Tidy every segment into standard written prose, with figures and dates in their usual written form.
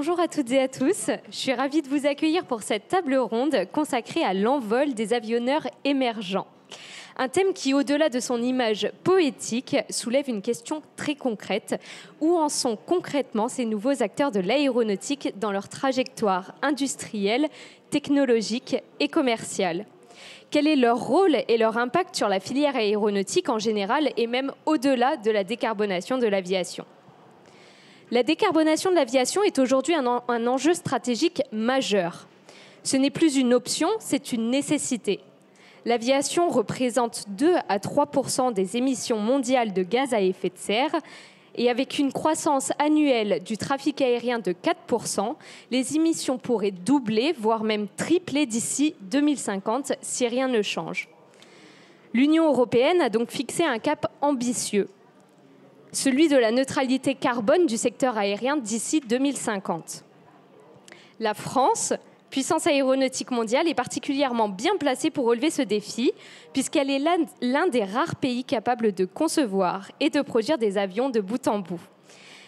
Bonjour à toutes et à tous. Je suis ravie de vous accueillir pour cette table ronde consacrée à l'envol des avionneurs émergents. Un thème qui, au-delà de son image poétique, soulève une question très concrète. Où en sont concrètement ces nouveaux acteurs de l'aéronautique dans leur trajectoire industrielle, technologique et commerciale ? Quel est leur rôle et leur impact sur la filière aéronautique en général et même au-delà de la décarbonation de l'aviation ? La décarbonation de l'aviation est aujourd'hui un enjeu stratégique majeur. Ce n'est plus une option, c'est une nécessité. L'aviation représente 2 à 3% des émissions mondiales de gaz à effet de serre et avec une croissance annuelle du trafic aérien de 4%, les émissions pourraient doubler, voire même tripler d'ici 2050 si rien ne change. L'Union européenne a donc fixé un cap ambitieux, celui de la neutralité carbone du secteur aérien d'ici 2050. La France, puissance aéronautique mondiale, est particulièrement bien placée pour relever ce défi, puisqu'elle est l'un des rares pays capables de concevoir et de produire des avions de bout en bout.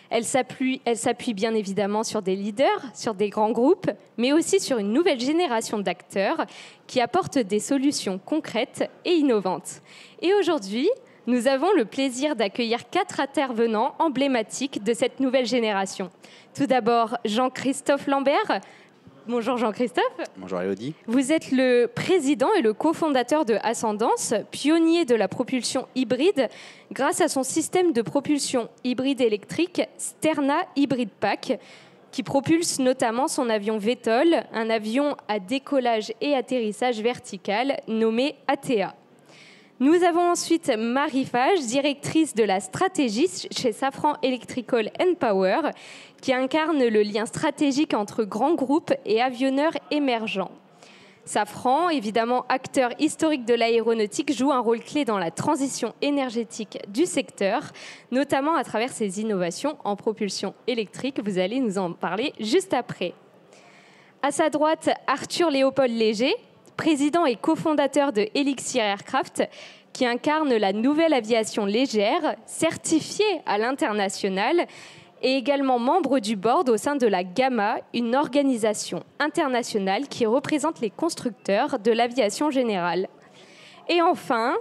Elle s'appuie bien évidemment sur des leaders, sur des grands groupes, mais aussi sur une nouvelle génération d'acteurs qui apportent des solutions concrètes et innovantes. Et aujourd'hui, nous avons le plaisir d'accueillir 4 intervenants emblématiques de cette nouvelle génération. Tout d'abord, Jean-Christophe Lambert. Bonjour Jean-Christophe. Bonjour Elodie. Vous êtes le président et le cofondateur de Ascendance, pionnier de la propulsion hybride grâce à son système de propulsion hybride électrique Sterna Hybrid Pack, qui propulse notamment son avion VTOL, un avion à décollage et atterrissage vertical nommé ATA. Nous avons ensuite Marie Fage, directrice de la stratégie chez Safran Electrical & Power, qui incarne le lien stratégique entre grands groupes et avionneurs émergents. Safran, évidemment acteur historique de l'aéronautique, joue un rôle clé dans la transition énergétique du secteur, notamment à travers ses innovations en propulsion électrique. Vous allez nous en parler juste après. À sa droite, Arthur Léopold Léger, président et cofondateur de Elixir Aircraft, qui incarne la nouvelle aviation légère, certifiée à l'international, et également membre du board au sein de la GAMA, une organisation internationale qui représente les constructeurs de l'aviation générale. Et enfin,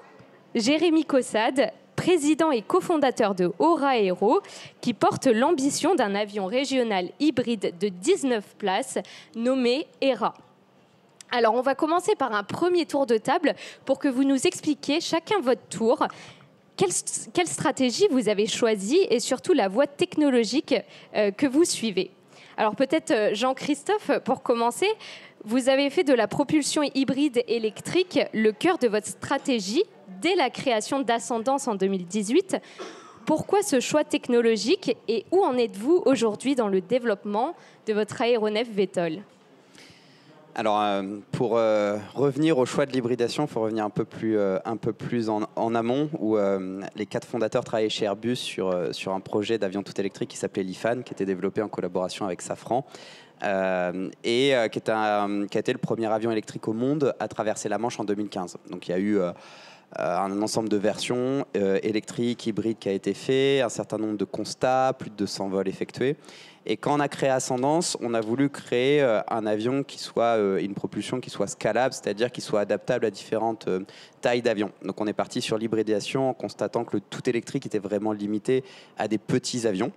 Jérémy Caussade, président et cofondateur de Aura Aero, qui porte l'ambition d'un avion régional hybride de 19 places nommé ERA. Alors, on va commencer par un premier tour de table pour que vous nous expliquiez chacun votre tour quelle stratégie vous avez choisie et surtout la voie technologique que vous suivez. Alors peut-être Jean-Christophe, pour commencer, vous avez fait de la propulsion hybride électrique le cœur de votre stratégie dès la création d'Ascendance en 2018. Pourquoi ce choix technologique et où en êtes-vous aujourd'hui dans le développement de votre aéronef VTOL ? Alors, pour revenir au choix de l'hybridation, il faut revenir un peu plus en amont, où les 4 fondateurs travaillaient chez Airbus sur un projet d'avion tout électrique qui s'appelait l'IFAN, qui était développé en collaboration avec Safran, et qui a été le premier avion électrique au monde à traverser la Manche en 2015. Donc, il y a eu un ensemble de versions électriques, hybrides qui a été fait, un certain nombre de constats, plus de 200 vols effectués. Et quand on a créé Ascendance, on a voulu créer un avion qui soit une propulsion qui soit scalable, c'est-à-dire qui soit adaptable à différentes tailles d'avions. Donc on est parti sur l'hybridation en constatant que le tout électrique était vraiment limité à des petits avions.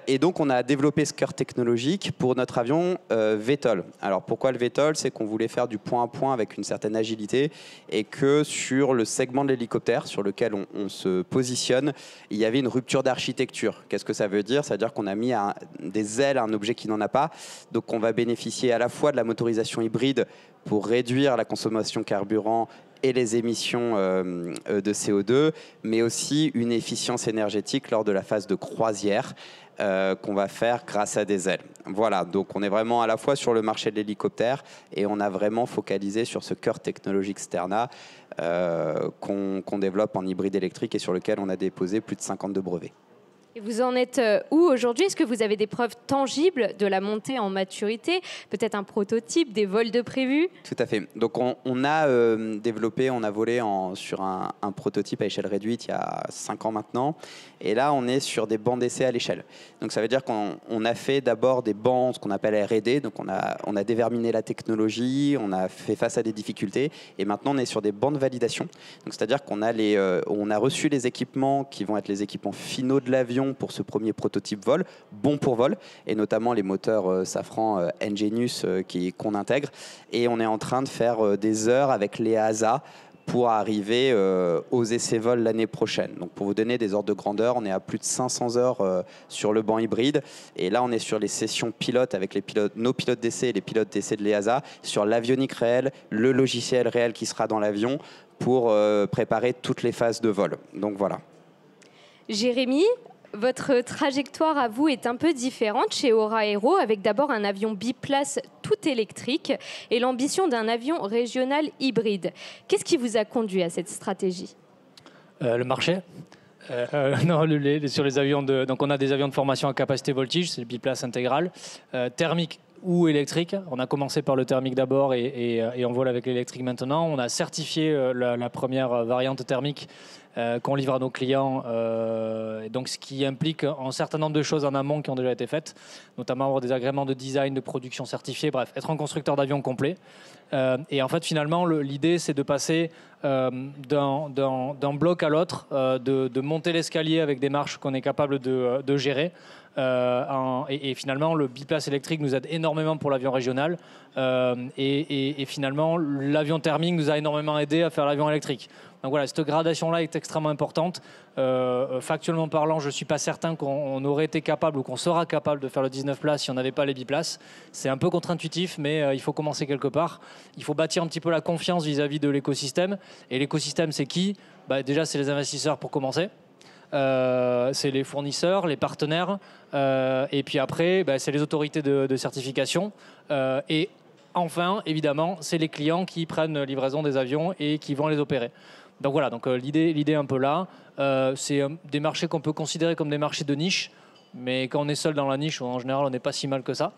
Et donc on a développé ce cœur technologique pour notre avion VTOL. Alors pourquoi le VTOL ? C'est qu'on voulait faire du point à point avec une certaine agilité et que sur le segment de l'hélicoptère sur lequel on se positionne, il y avait une rupture d'architecture. Qu'est-ce que ça veut dire ? Ça veut dire qu'on a mis des ailes à un objet qui n'en a pas. Donc on va bénéficier à la fois de la motorisation hybride pour réduire la consommation carburant et les émissions de CO2, mais aussi une efficience énergétique lors de la phase de croisière qu'on va faire grâce à des ailes. Voilà, donc on est vraiment à la fois sur le marché de l'hélicoptère et on a vraiment focalisé sur ce cœur technologique Sterna qu'on développe en hybride électrique et sur lequel on a déposé plus de 52 brevets. Et vous en êtes où aujourd'hui? Est-ce que vous avez des preuves tangibles de la montée en maturité? Peut-être un prototype, des vols de prévus? Tout à fait. Donc on a développé, on a volé sur un prototype à échelle réduite il y a 5 ans maintenant. Et là, on est sur des bancs d'essai à l'échelle. Donc ça veut dire qu'on a fait d'abord des bancs, ce qu'on appelle R&D. Donc on a déverminé la technologie, on a fait face à des difficultés. Et maintenant, on est sur des bancs de validation. Donc c'est-à-dire qu'on a on a reçu les équipements qui vont être les équipements finaux de l'avion pour ce premier prototype vol, bon pour vol, et notamment les moteurs Safran Engenius qu'on intègre. Et on est en train de faire des heures avec l'EASA pour arriver aux essais vols l'année prochaine. Donc pour vous donner des ordres de grandeur, on est à plus de 500 heures sur le banc hybride. Et là, on est sur les sessions pilotes avec nos pilotes d'essai et les pilotes d'essai de l'EASA, sur l'avionique réelle, le logiciel réel qui sera dans l'avion pour préparer toutes les phases de vol. Donc voilà. Jérémy, votre trajectoire à vous est un peu différente chez Aura Aero, avec d'abord un avion biplace tout électrique et l'ambition d'un avion régional hybride. Qu'est-ce qui vous a conduit à cette stratégie? Le marché. Non, sur les avions donc on a des avions de formation à capacité voltige, c'est le biplace intégral, thermique ou électrique. On a commencé par le thermique d'abord et on vole avec l'électrique maintenant. On a certifié la première variante thermique qu'on livre à nos clients, donc ce qui implique un certain nombre de choses en amont qui ont déjà été faites, notamment avoir des agréments de design, de production certifiés, bref, être un constructeur d'avions complet. Et en fait, finalement, l'idée, c'est de passer d'un bloc à l'autre, de monter l'escalier avec des marches qu'on est capable de gérer. Et finalement, le biplace électrique nous aide énormément pour l'avion régional. Et finalement, l'avion thermique nous a énormément aidé à faire l'avion électrique. Donc voilà, cette gradation-là est extrêmement importante. Factuellement parlant, je ne suis pas certain qu'on aurait été capable ou qu'on sera capable de faire le 19 places si on n'avait pas les biplaces. C'est un peu contre-intuitif, mais il faut commencer quelque part. Il faut bâtir un petit peu la confiance vis-à-vis de l'écosystème. Et l'écosystème, c'est qui? Déjà, c'est les investisseurs pour commencer. C'est les fournisseurs, les partenaires. Et puis après, c'est les autorités de certification. Et enfin, évidemment, c'est les clients qui prennent livraison des avions et qui vont les opérer. Donc voilà, l'idée est un peu là. C'est des marchés qu'on peut considérer comme des marchés de niche, mais quand on est seul dans la niche, en général, on n'est pas si mal que ça.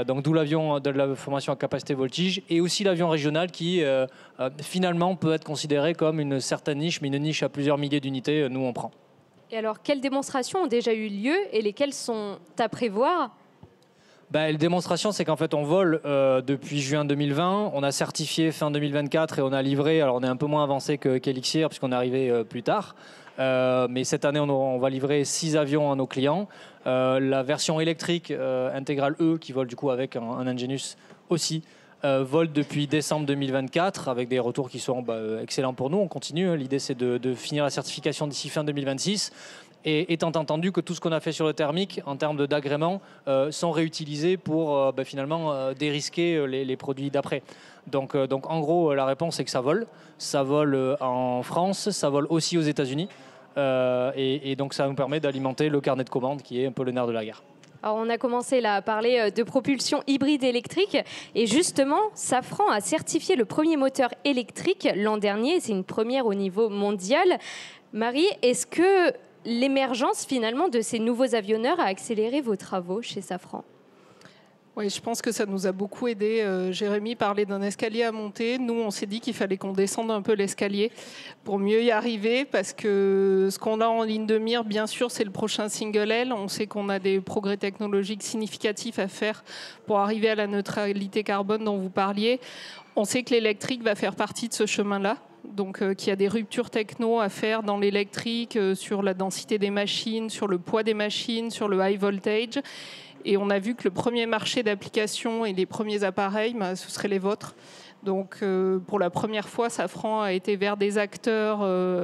Donc d'où l'avion de la formation à capacité voltige et aussi l'avion régional qui finalement peut être considéré comme une certaine niche, mais une niche à plusieurs milliers d'unités, nous on prend. Et alors, quelles démonstrations ont déjà eu lieu et lesquelles sont à prévoir? Les démonstrations, c'est qu'en fait, on vole depuis juin 2020. On a certifié fin 2024 et on a livré. Alors, on est un peu moins avancé qu'Elixir puisqu'on est arrivé plus tard. Mais cette année, on va livrer 6 avions à nos clients. La version électrique intégrale E, qui vole du coup avec un Engenius aussi, vole depuis décembre 2024 avec des retours qui seront excellents pour nous. On continue. L'idée, c'est de finir la certification d'ici fin 2026. Et étant entendu que tout ce qu'on a fait sur le thermique en termes d'agrément sont réutilisés pour finalement dérisquer les produits d'après. Donc en gros, la réponse est que ça vole. Ça vole en France, ça vole aussi aux États-Unis. Et donc ça nous permet d'alimenter le carnet de commandes qui est un peu le nerf de la guerre. Alors on a commencé là à parler de propulsion hybride électrique et justement, Safran a certifié le premier moteur électrique l'an dernier. C'est une première au niveau mondial. Marie, est-ce que l'émergence finalement de ces nouveaux avionneurs a accéléré vos travaux chez Safran? Oui, je pense que ça nous a beaucoup aidé. Jérémy parlait d'un escalier à monter. Nous, on s'est dit qu'il fallait qu'on descende un peu l'escalier pour mieux y arriver, parce que ce qu'on a en ligne de mire, bien sûr, c'est le prochain single aisle. On sait qu'on a des progrès technologiques significatifs à faire pour arriver à la neutralité carbone dont vous parliez. On sait que l'électrique va faire partie de ce chemin-là. Donc, qu'il y a des ruptures techno à faire dans l'électrique, sur la densité des machines, sur le poids des machines, sur le high voltage. Et on a vu que le premier marché d'application et les premiers appareils, ce seraient les vôtres. Donc, pour la première fois, Safran a été vers des acteurs,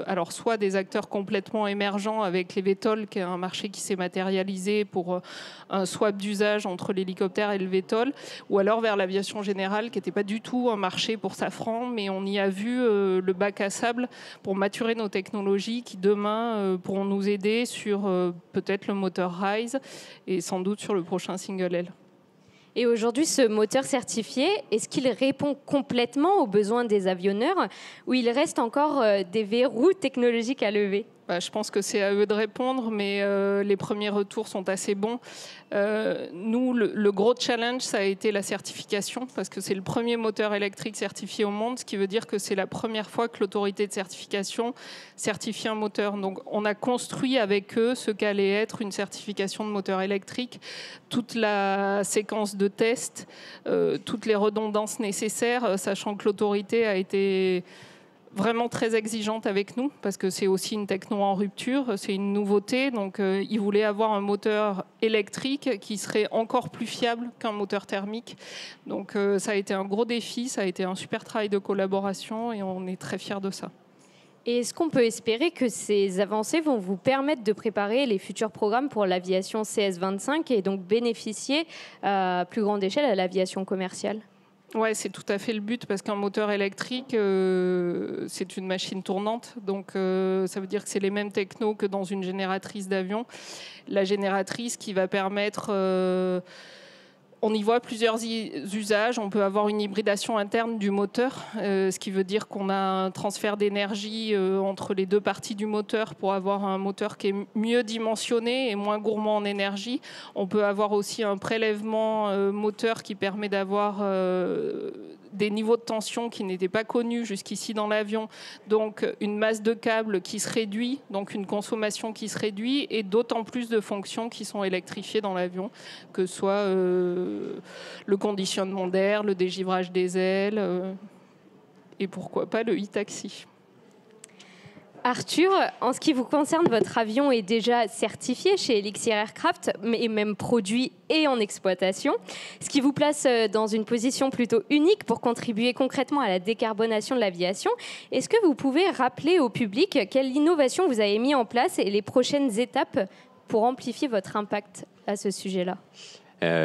alors soit des acteurs complètement émergents avec les VTOL, qui est un marché qui s'est matérialisé pour un swap d'usage entre l'hélicoptère et le VTOL, ou alors vers l'aviation générale, qui n'était pas du tout un marché pour Safran, mais on y a vu le bac à sable pour maturer nos technologies qui demain pourront nous aider sur peut-être le moteur RISE et sans doute sur le prochain single aisle. Et aujourd'hui, ce moteur certifié, est-ce qu'il répond complètement aux besoins des avionneurs ou il reste encore des verrous technologiques à lever? Je pense que c'est à eux de répondre, mais les premiers retours sont assez bons. Nous, le gros challenge, ça a été la certification, parce que c'est le premier moteur électrique certifié au monde, ce qui veut dire que c'est la première fois que l'autorité de certification certifie un moteur. Donc, on a construit avec eux ce qu'allait être une certification de moteur électrique, toute la séquence de tests, toutes les redondances nécessaires, sachant que l'autorité a été vraiment très exigeante avec nous, parce que c'est aussi une techno en rupture, c'est une nouveauté, donc ils voulaient avoir un moteur électrique qui serait encore plus fiable qu'un moteur thermique. Donc ça a été un gros défi, ça a été un super travail de collaboration et on est très fiers de ça. Et est-ce qu'on peut espérer que ces avancées vont vous permettre de préparer les futurs programmes pour l'aviation CS25 et donc bénéficier à plus grande échelle à l'aviation commerciale ? Ouais, c'est tout à fait le but, parce qu'un moteur électrique, c'est une machine tournante. Donc, ça veut dire que c'est les mêmes technos que dans une génératrice d'avion. La génératrice qui va permettre... on y voit plusieurs usages. On peut avoir une hybridation interne du moteur, ce qui veut dire qu'on a un transfert d'énergie entre les deux parties du moteur pour avoir un moteur qui est mieux dimensionné et moins gourmand en énergie. On peut avoir aussi un prélèvement moteur qui permet d'avoir des niveaux de tension qui n'étaient pas connus jusqu'ici dans l'avion. Donc une masse de câbles qui se réduit, donc une consommation qui se réduit, et d'autant plus de fonctions qui sont électrifiées dans l'avion, que ce soit le conditionnement d'air, le dégivrage des ailes, et pourquoi pas le e-taxi. Arthur, en ce qui vous concerne, votre avion est déjà certifié chez Elixir Aircraft, mais même produit et en exploitation, ce qui vous place dans une position plutôt unique pour contribuer concrètement à la décarbonation de l'aviation. Est-ce que vous pouvez rappeler au public quelle innovation vous avez mis en place et les prochaines étapes pour amplifier votre impact à ce sujet-là ?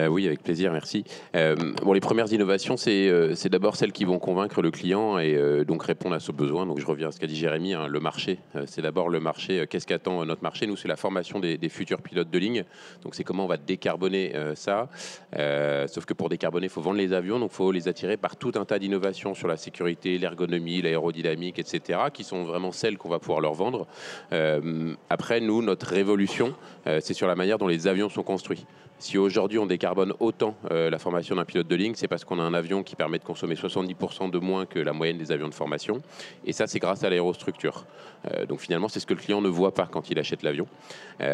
Oui, avec plaisir, merci. Les premières innovations, c'est d'abord celles qui vont convaincre le client et donc répondre à ce besoin. Donc je reviens à ce qu'a dit Jérémy, le marché. C'est d'abord le marché. Qu'est-ce qu'attend notre marché ? Nous, c'est la formation des futurs pilotes de ligne. Donc c'est comment on va décarboner ça. Sauf que pour décarboner, il faut vendre les avions. Donc il faut les attirer par tout un tas d'innovations sur la sécurité, l'ergonomie, l'aérodynamique, etc., qui sont vraiment celles qu'on va pouvoir leur vendre. Après, nous, notre révolution, c'est sur la manière dont les avions sont construits. Si aujourd'hui on décarbone autant la formation d'un pilote de ligne, c'est parce qu'on a un avion qui permet de consommer 70% de moins que la moyenne des avions de formation. Et ça, c'est grâce à l'aérostructure. Donc finalement, c'est ce que le client ne voit pas quand il achète l'avion. On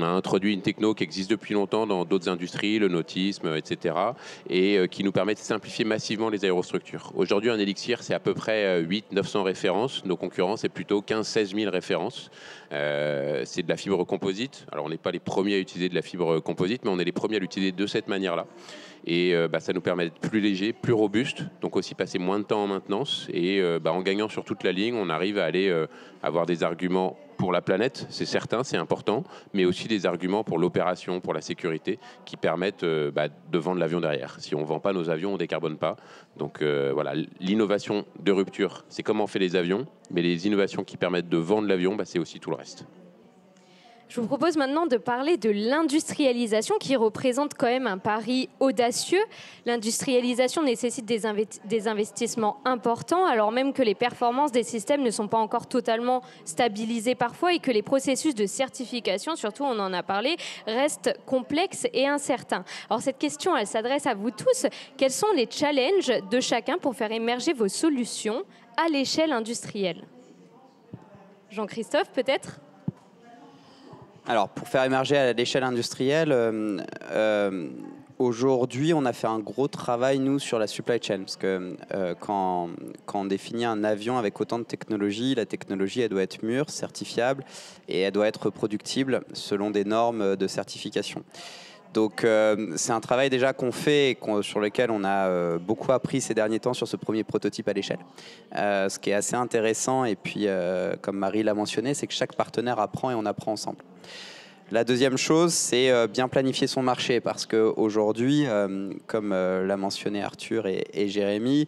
a introduit une techno qui existe depuis longtemps dans d'autres industries, le nautisme, etc. Et qui nous permet de simplifier massivement les aérostructures. Aujourd'hui, un Elixir, c'est à peu près 800-900 références. Nos concurrents, c'est plutôt 15-16 000 références. C'est de la fibre composite. Alors, on n'est pas les premiers à utiliser de la fibre composite, mais on est les premiers à l'utiliser de cette manière-là. Et ça nous permet d'être plus léger, plus robuste, donc aussi passer moins de temps en maintenance. Et en gagnant sur toute la ligne, on arrive à aller avoir des arguments pour la planète, c'est certain, c'est important, mais aussi des arguments pour l'opération, pour la sécurité, qui permettent de vendre l'avion derrière. Si on ne vend pas nos avions, on ne décarbone pas. Donc voilà, l'innovation de rupture, c'est comment on fait les avions, mais les innovations qui permettent de vendre l'avion, c'est aussi tout le reste. Je vous propose maintenant de parler de l'industrialisation qui représente quand même un pari audacieux. L'industrialisation nécessite des investissements importants, alors même que les performances des systèmes ne sont pas encore totalement stabilisées parfois et que les processus de certification, surtout on en a parlé, restent complexes et incertains. Alors cette question, elle s'adresse à vous tous. Quels sont les challenges de chacun pour faire émerger vos solutions à l'échelle industrielle ? Jean-Christophe, peut-être ? Alors, pour faire émerger à l'échelle industrielle, aujourd'hui, on a fait un gros travail, nous, sur la supply chain. Parce que quand on définit un avion avec autant de technologie, la technologie, elle doit être mûre, certifiable, et elle doit être reproductible selon des normes de certification. Donc, c'est un travail déjà qu'on fait et sur lequel on a beaucoup appris ces derniers temps sur ce premier prototype à l'échelle. Ce qui est assez intéressant, et puis, comme Marie l'a mentionné, c'est que chaque partenaire apprend et on apprend ensemble. La deuxième chose, c'est bien planifier son marché, parce qu'aujourd'hui, comme l'a mentionné Arthur et Jérémy,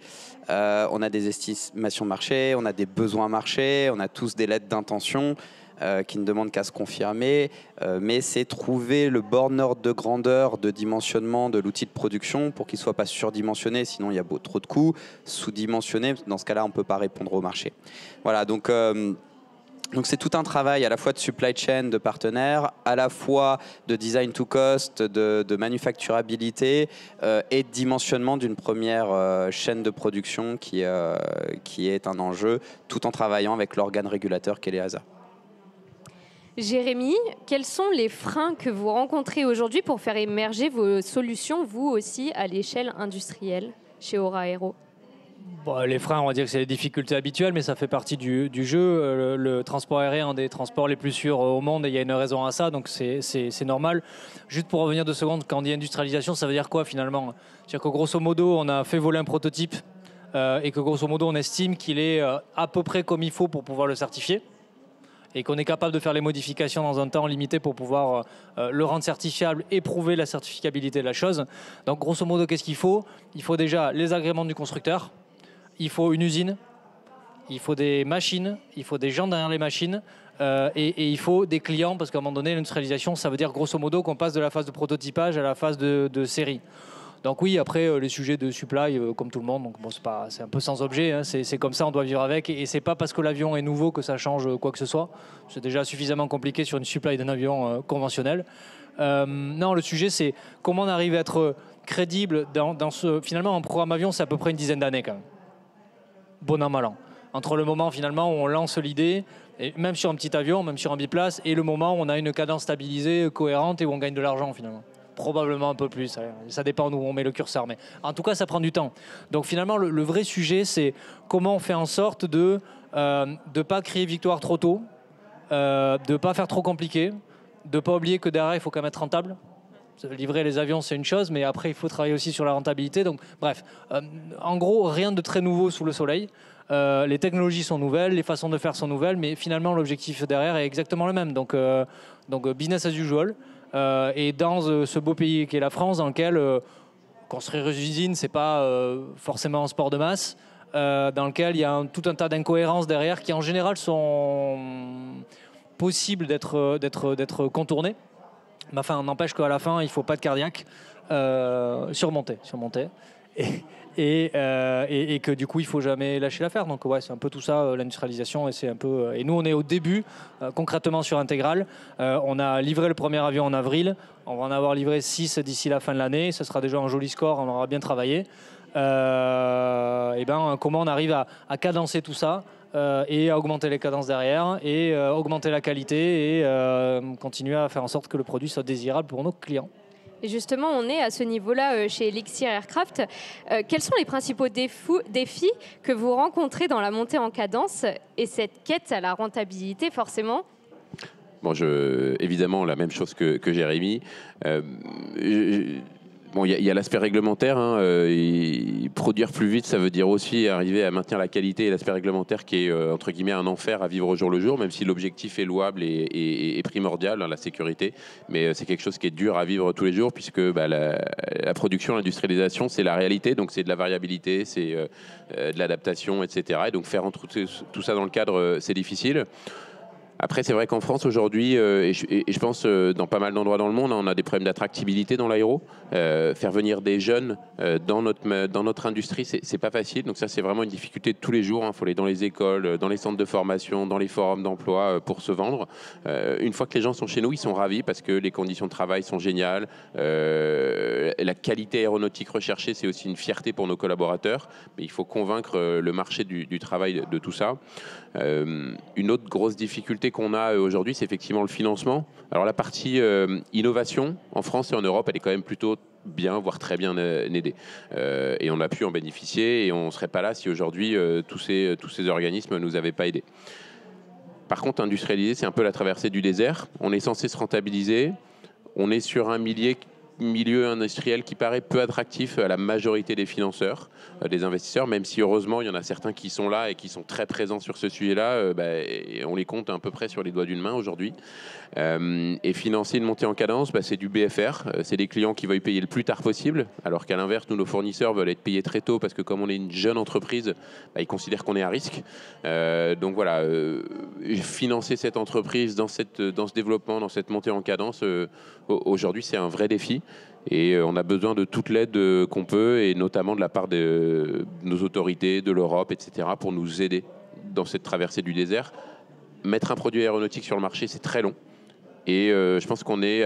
on a des estimations marché, on a des besoins marché, on a tous des lettres d'intention qui ne demandent qu'à se confirmer, mais c'est trouver le borne ordre de grandeur, de dimensionnement de l'outil de production pour qu'il ne soit pas surdimensionné, sinon il y a trop de coûts, sous-dimensionné, dans ce cas-là on ne peut pas répondre au marché. Voilà, donc Donc c'est tout un travail à la fois de supply chain, de partenaires, à la fois de design to cost, de manufacturabilité et de dimensionnement d'une première chaîne de production qui est un enjeu, tout en travaillant avec l'organe régulateur qu'est l'EASA. Jérémy, quels sont les freins que vous rencontrez aujourd'hui pour faire émerger vos solutions, vous aussi, à l'échelle industrielle chez Aura Aero? Bon, les freins, on va dire que c'est les difficultés habituelles, mais ça fait partie du jeu. Le transport aérien est un des transports les plus sûrs au monde et il y a une raison à ça, donc c'est normal. Juste pour revenir 2 secondes, quand on dit industrialisation, ça veut dire quoi finalement? C'est-à-dire que grosso modo, on a fait voler un prototype et que grosso modo, on estime qu'il est à peu près comme il faut pour pouvoir le certifier et qu'on est capable de faire les modifications dans un temps limité pour pouvoir le rendre certifiable et prouver la certificabilité de la chose. Donc grosso modo, qu'est-ce qu'il faut? Il faut déjà les agréments du constructeur. Il faut une usine, il faut des machines, il faut des gens derrière les machines et il faut des clients parce qu'à un moment donné, l'industrialisation, ça veut dire grosso modo qu'on passe de la phase de prototypage à la phase de série. Donc oui, après, les sujets de supply, comme tout le monde, donc bon, c'est un peu sans objet, hein, c'est comme ça, on doit vivre avec et c'est pas parce que l'avion est nouveau que ça change quoi que ce soit. C'est déjà suffisamment compliqué sur une supply d'un avion conventionnel. Non, le sujet, c'est comment on arrive à être crédible dans ce... Finalement, un programme avion, c'est à peu près une dizaine d'années quand même. Bon an, mal an. Entre le moment finalement où on lance l'idée, et même sur un petit avion, même sur un biplace, et le moment où on a une cadence stabilisée, cohérente et où on gagne de l'argent finalement. Probablement un peu plus, ça dépend d'où on met le curseur, mais en tout cas ça prend du temps. Donc finalement le vrai sujet c'est comment on fait en sorte de ne pas créer victoire trop tôt, de ne pas faire trop compliqué, de ne pas oublier que derrière il faut quand même être rentable. Livrer les avions, c'est une chose, mais après, il faut travailler aussi sur la rentabilité. Donc, bref, en gros, rien de très nouveau sous le soleil. Les technologies sont nouvelles, les façons de faire sont nouvelles, mais finalement, l'objectif derrière est exactement le même. Donc business as usual. Et dans ce beau pays qu'est la France, dans lequel construire une usine, c'est pas forcément un sport de masse, dans lequel il y a tout un tas d'incohérences derrière qui, en général, sont possibles d'être contournées. Mais enfin, n'empêche qu'à la fin, il ne faut pas de cardiaque, surmonter. Et que du coup, il ne faut jamais lâcher l'affaire. Donc ouais, c'est un peu tout ça, l'industrialisation. Et nous, on est au début, concrètement sur Intégral. On a livré le premier avion en avril. On va en avoir livré 6 d'ici la fin de l'année. Ce sera déjà un joli score, on aura bien travaillé. Comment on arrive à cadencer tout ça et à augmenter les cadences derrière et augmenter la qualité et continuer à faire en sorte que le produit soit désirable pour nos clients. Et justement, on est à ce niveau-là chez Elixir Aircraft. Quels sont les principaux défis que vous rencontrez dans la montée en cadence et cette quête à la rentabilité, forcément? Bon, évidemment, la même chose que Jérémy. Bon, il y a l'aspect réglementaire. Produire plus vite, ça veut dire aussi arriver à maintenir la qualité et l'aspect réglementaire qui est, entre guillemets, un enfer à vivre au jour le jour, même si l'objectif est louable et primordial, hein, la sécurité. Mais c'est quelque chose qui est dur à vivre tous les jours puisque la production, l'industrialisation, c'est la réalité. Donc, c'est de la variabilité, c'est de l'adaptation, etc. Et donc, faire tout ça dans le cadre, c'est difficile. Après, c'est vrai qu'en France, aujourd'hui, et je pense dans pas mal d'endroits dans le monde, on a des problèmes d'attractivité dans l'aéro. Faire venir des jeunes dans notre industrie, c'est pas facile. Donc ça, c'est vraiment une difficulté de tous les jours. Il faut aller dans les écoles, dans les centres de formation, dans les forums d'emploi pour se vendre. Une fois que les gens sont chez nous, ils sont ravis parce que les conditions de travail sont géniales. La qualité aéronautique recherchée, c'est aussi une fierté pour nos collaborateurs. Mais il faut convaincre le marché du travail de tout ça. Une autre grosse difficulté qu'on a aujourd'hui, c'est effectivement le financement. Alors la partie innovation, en France et en Europe, elle est quand même plutôt bien, voire très bien aidée. Et on a pu en bénéficier et on ne serait pas là si aujourd'hui tous ces organismes ne nous avaient pas aidés. Par contre, industrialiser, c'est un peu la traversée du désert. On est censé se rentabiliser. On est sur un milieu industriel qui paraît peu attractif à la majorité des financeurs, des investisseurs, même si heureusement il y en a certains qui sont là et qui sont très présents sur ce sujet-là, on les compte à peu près sur les doigts d'une main aujourd'hui. Et financer une montée en cadence, c'est du BFR, c'est des clients qui veulent payer le plus tard possible, alors qu'à l'inverse, nous, nos fournisseurs veulent être payés très tôt parce que comme on est une jeune entreprise, ils considèrent qu'on est à risque. Donc voilà, financer cette entreprise dans ce développement, dans cette montée en cadence, aujourd'hui c'est un vrai défi. Et on a besoin de toute l'aide qu'on peut, et notamment de la part de nos autorités, de l'Europe, etc., pour nous aider dans cette traversée du désert. mettre un produit aéronautique sur le marché, c'est très long. Et je pense qu'on est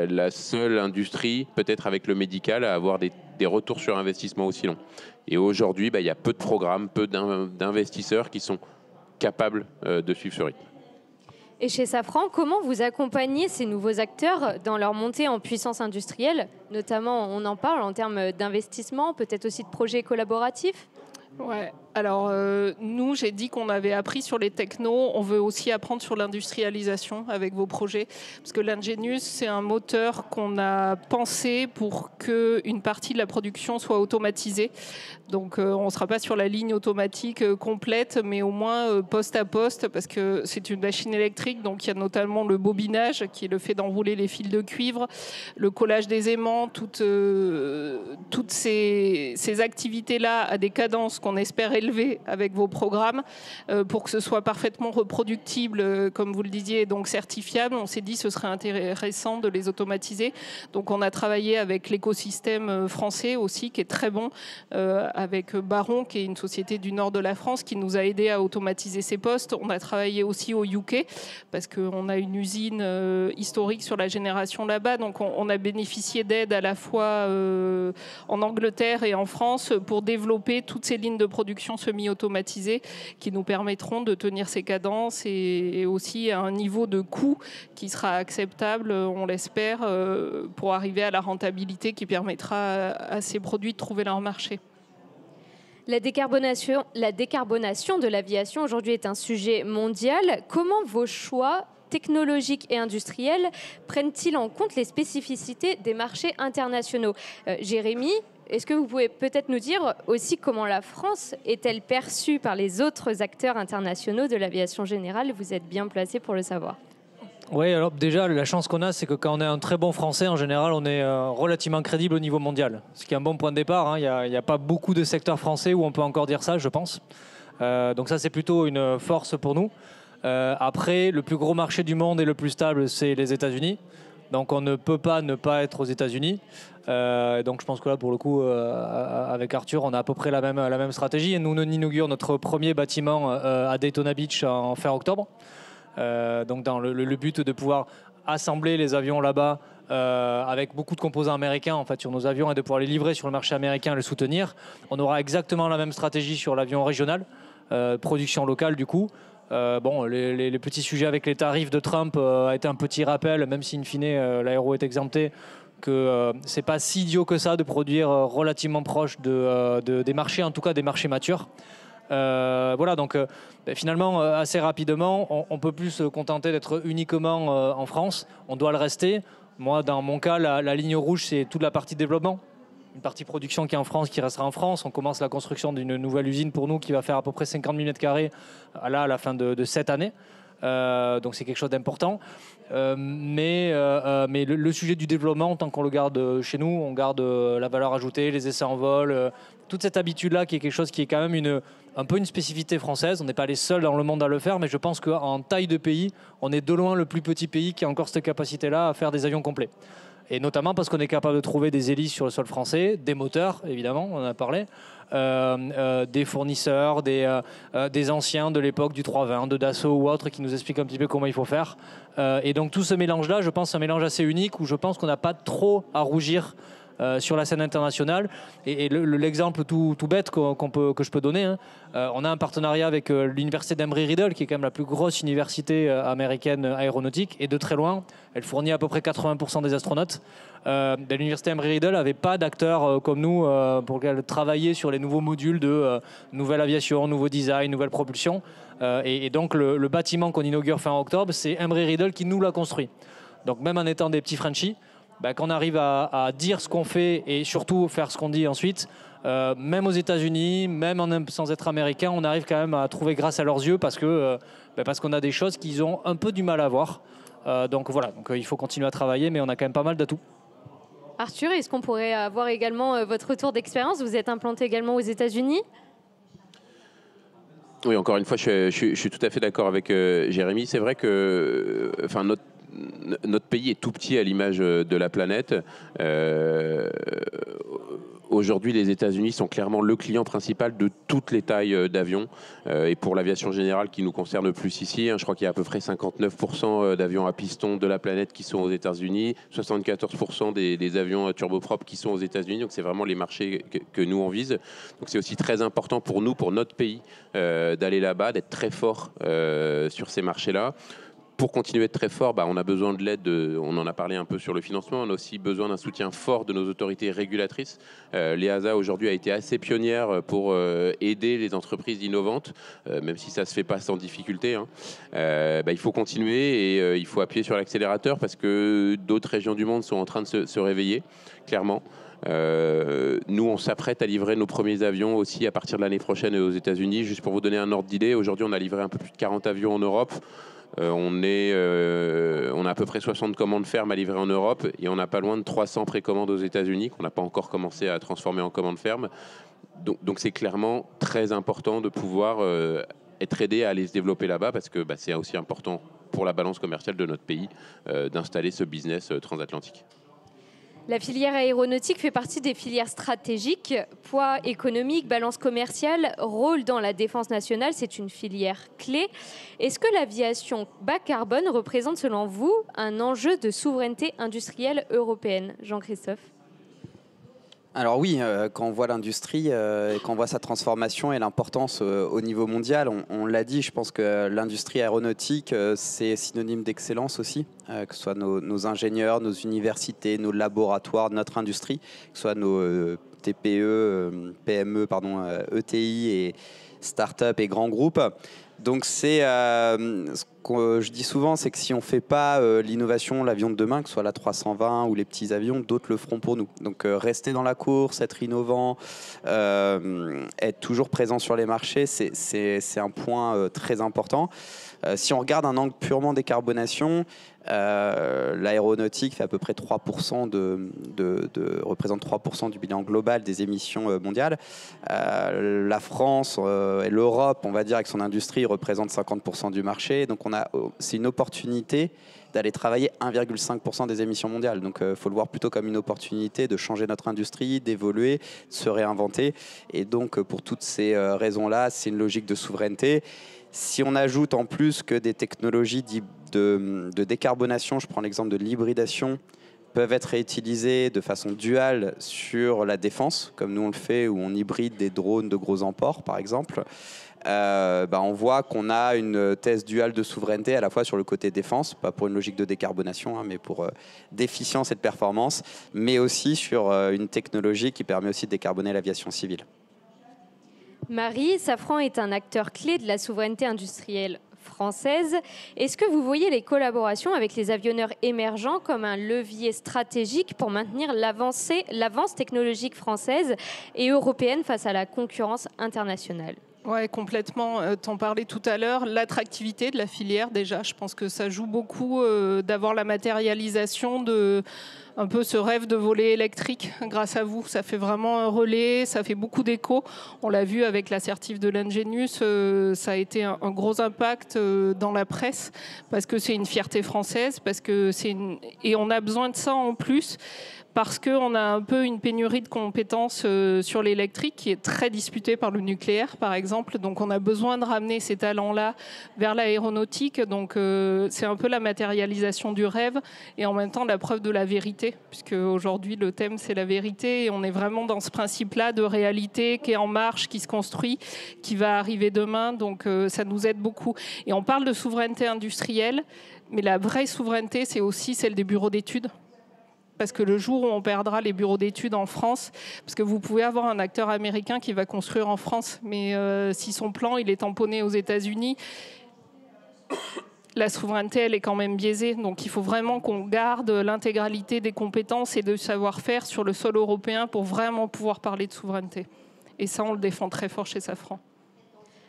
la seule industrie, peut-être avec le médical, à avoir des retours sur investissement aussi longs. Et aujourd'hui, il y a peu de programmes, peu d'investisseurs qui sont capables de suivre ce rythme. Et chez Safran, comment vous accompagnez ces nouveaux acteurs dans leur montée en puissance industrielle? Notamment, on en parle en termes d'investissement, peut-être aussi de projets collaboratifs? Ouais. Alors, nous, j'ai dit qu'on avait appris sur les technos. On veut aussi apprendre sur l'industrialisation avec vos projets. Parce que l'Ingenius, c'est un moteur qu'on a pensé pour qu'une partie de la production soit automatisée. Donc, on ne sera pas sur la ligne automatique complète, mais au moins poste à poste, parce que c'est une machine électrique. Donc, il y a notamment le bobinage, qui est le fait d'enrouler les fils de cuivre, le collage des aimants, toutes ces activités-là à des cadences qu'on espère élever avec vos programmes pour que ce soit parfaitement reproductible, comme vous le disiez, et donc certifiable. On s'est dit que ce serait intéressant de les automatiser. Donc on a travaillé avec l'écosystème français aussi, qui est très bon, avec Baron, qui est une société du nord de la France, qui nous a aidé à automatiser ces postes. On a travaillé aussi au UK, parce qu'on a une usine historique sur la génération là-bas. Donc on a bénéficié d'aide à la fois en Angleterre et en France pour développer toutes ces lignes de production semi-automatisées qui nous permettront de tenir ces cadences et aussi à un niveau de coût qui sera acceptable, on l'espère, pour arriver à la rentabilité qui permettra à ces produits de trouver leur marché. La décarbonation de l'aviation aujourd'hui est un sujet mondial. Comment vos choix technologiques et industriels prennent-ils en compte les spécificités des marchés internationaux? Jérémy, est-ce que vous pouvez peut-être nous dire aussi comment la France est-elle perçue par les autres acteurs internationaux de l'aviation générale? Vous êtes bien placé pour le savoir. Oui, alors déjà, la chance qu'on a, c'est que quand on est un très bon français, en général, on est relativement crédible au niveau mondial. Ce qui est un bon point de départ. Hein. Il n'y a pas beaucoup de secteurs français où on peut encore dire ça, je pense. Donc ça, c'est plutôt une force pour nous. Après, le plus gros marché du monde et le plus stable, c'est les États-Unis. Donc on ne peut pas ne pas être aux États-Unis. Donc je pense que là, pour le coup, avec Arthur, on a à peu près la même stratégie. Et nous inaugurons notre premier bâtiment à Daytona Beach en fin octobre. Donc dans le but de pouvoir assembler les avions là-bas avec beaucoup de composants américains en fait, sur nos avions et de pouvoir les livrer sur le marché américain et le soutenir. On aura exactement la même stratégie sur l'avion régional, production locale du coup. Les petits sujets avec les tarifs de Trump a été un petit rappel, même si in fine l'aéro est exempté, que c'est pas si idiot que ça de produire relativement proche des marchés, en tout cas des marchés matures. Donc finalement assez rapidement on peut plus se contenter d'être uniquement en France, on doit le rester. Moi dans mon cas la ligne rouge c'est toute la partie développement, une partie production qui est en France qui restera en France. On commence la construction d'une nouvelle usine pour nous qui va faire à peu près 50 000 m² à la fin de cette année. Donc c'est quelque chose d'important. Mais le sujet du développement, tant qu'on le garde chez nous, on garde la valeur ajoutée, les essais en vol, toute cette habitude-là qui est quelque chose qui est quand même un peu une spécificité française. On n'est pas les seuls dans le monde à le faire, mais je pense qu'en taille de pays, on est de loin le plus petit pays qui a encore cette capacité-là à faire des avions complets. Et notamment parce qu'on est capable de trouver des hélices sur le sol français, des moteurs, évidemment, on en a parlé, des fournisseurs, des anciens de l'époque du 320, de Dassault ou autres qui nous expliquent un petit peu comment il faut faire. Et donc tout ce mélange-là, je pense, c'est un mélange assez unique où je pense qu'on n'a pas trop à rougir sur la scène internationale. Et l'exemple tout bête que je peux donner, hein, on a un partenariat avec l'université d'Embry-Riddle, qui est quand même la plus grosse université américaine aéronautique, et de très loin, elle fournit à peu près 80% des astronautes. L'université Embry-Riddle n'avait pas d'acteurs comme nous pour travailler sur les nouveaux modules de nouvelle aviation, nouveau design, nouvelle propulsion. Et donc le bâtiment qu'on inaugure fin octobre, c'est Embry-Riddle qui nous l'a construit. Donc même en étant des petits Frenchies, quand on arrive à dire ce qu'on fait et surtout faire ce qu'on dit ensuite, même aux États-Unis, même sans être américain, on arrive quand même à trouver grâce à leurs yeux parce qu'on a des choses qu'ils ont un peu du mal à voir. Donc voilà, il faut continuer à travailler, mais on a quand même pas mal d'atouts. Arthur, est-ce qu'on pourrait avoir également votre retour d'expérience? Vous êtes implanté également aux États-Unis? Oui, encore une fois, je suis tout à fait d'accord avec Jérémy. C'est vrai que notre pays est tout petit à l'image de la planète. Aujourd'hui, les États-Unis sont clairement le client principal de toutes les tailles d'avions. Et pour l'aviation générale qui nous concerne plus ici, je crois qu'il y a à peu près 59% d'avions à piston de la planète qui sont aux États-Unis, 74% des avions turbopropres qui sont aux États-Unis. Donc c'est vraiment les marchés que nous on vise. Donc c'est aussi très important pour nous, pour notre pays, d'aller là-bas, d'être très fort sur ces marchés-là. Pour continuer à être très fort, on a besoin de l'aide, on en a parlé un peu sur le financement, on a aussi besoin d'un soutien fort de nos autorités régulatrices. L'EASA aujourd'hui a été assez pionnière pour aider les entreprises innovantes, même si ça ne se fait pas sans difficulté. Il faut continuer et il faut appuyer sur l'accélérateur parce que d'autres régions du monde sont en train de se réveiller, clairement. Nous, on s'apprête à livrer nos premiers avions aussi à partir de l'année prochaine aux États-Unis. Juste pour vous donner un ordre d'idée, aujourd'hui, on a livré un peu plus de 40 avions en Europe. On a à peu près 60 commandes fermes à livrer en Europe et on n'a pas loin de 300 précommandes aux États-Unis qu'on n'a pas encore commencé à transformer en commandes fermes. Donc c'est clairement très important de pouvoir être aidé à aller se développer là-bas parce que c'est aussi important pour la balance commerciale de notre pays d'installer ce business transatlantique. La filière aéronautique fait partie des filières stratégiques. Poids économique, balance commerciale, rôle dans la défense nationale, c'est une filière clé. Est-ce que l'aviation bas carbone représente, selon vous, un enjeu de souveraineté industrielle européenne ? Jean-Christophe ? Alors oui, quand on voit l'industrie, quand on voit sa transformation et l'importance au niveau mondial, on l'a dit, je pense que l'industrie aéronautique, c'est synonyme d'excellence aussi, que ce soit nos ingénieurs, nos universités, nos laboratoires, notre industrie, que ce soit nos TPE, PME, ETI et start-up et grands groupes. Donc c'est ce que je dis souvent, c'est que si on ne fait pas l'innovation, l'avion de demain, que ce soit la 320 ou les petits avions, d'autres le feront pour nous. Donc rester dans la course, être innovant, être toujours présent sur les marchés, c'est un point très important. Si on regarde un angle purement décarbonation, l'aéronautique fait à peu près 3% représente 3% du bilan global des émissions mondiales. La France et l'Europe, on va dire, avec son industrie, représentent 50% du marché. Donc c'est une opportunité d'aller travailler 1,5% des émissions mondiales. Donc il faut le voir plutôt comme une opportunité de changer notre industrie, d'évoluer, de se réinventer. Et donc pour toutes ces raisons-là, c'est une logique de souveraineté. Si on ajoute en plus que des technologies de décarbonation, je prends l'exemple de l'hybridation, peuvent être réutilisées de façon duale sur la défense, comme nous on le fait, où on hybride des drones de gros emport, par exemple, on voit qu'on a une thèse duale de souveraineté à la fois sur le côté défense, pas pour une logique de décarbonation, mais pour d'efficience et de performance, mais aussi sur une technologie qui permet aussi de décarboner l'aviation civile. Marie, Safran est un acteur clé de la souveraineté industrielle française. Est-ce que vous voyez les collaborations avec les avionneurs émergents comme un levier stratégique pour maintenir l'avance technologique française et européenne face à la concurrence internationale ? Oui, complètement. T'en parlais tout à l'heure, l'attractivité de la filière déjà. Je pense que ça joue beaucoup d'avoir la matérialisation de un peu ce rêve de voler électrique grâce à vous. Ça fait vraiment un relais, ça fait beaucoup d'écho. On l'a vu avec l'assertif de l'Ingenius, ça a été un gros impact dans la presse parce que c'est une fierté française, et on a besoin de ça en plus. Parce qu'on a un peu une pénurie de compétences sur l'électrique qui est très disputée par le nucléaire, par exemple. Donc, on a besoin de ramener ces talents-là vers l'aéronautique. Donc, c'est un peu la matérialisation du rêve et en même temps la preuve de la vérité, puisque aujourd'hui, le thème, c'est la vérité. Et on est vraiment dans ce principe-là de réalité qui est en marche, qui se construit, qui va arriver demain. Donc, ça nous aide beaucoup. Et on parle de souveraineté industrielle, mais la vraie souveraineté, c'est aussi celle des bureaux d'études. Parce que le jour où on perdra les bureaux d'études en France, parce que vous pouvez avoir un acteur américain qui va construire en France, mais si son plan il est tamponné aux États-Unis, la souveraineté elle est quand même biaisée. Donc il faut vraiment qu'on garde l'intégralité des compétences et de savoir-faire sur le sol européen pour vraiment pouvoir parler de souveraineté. Et ça, on le défend très fort chez Safran.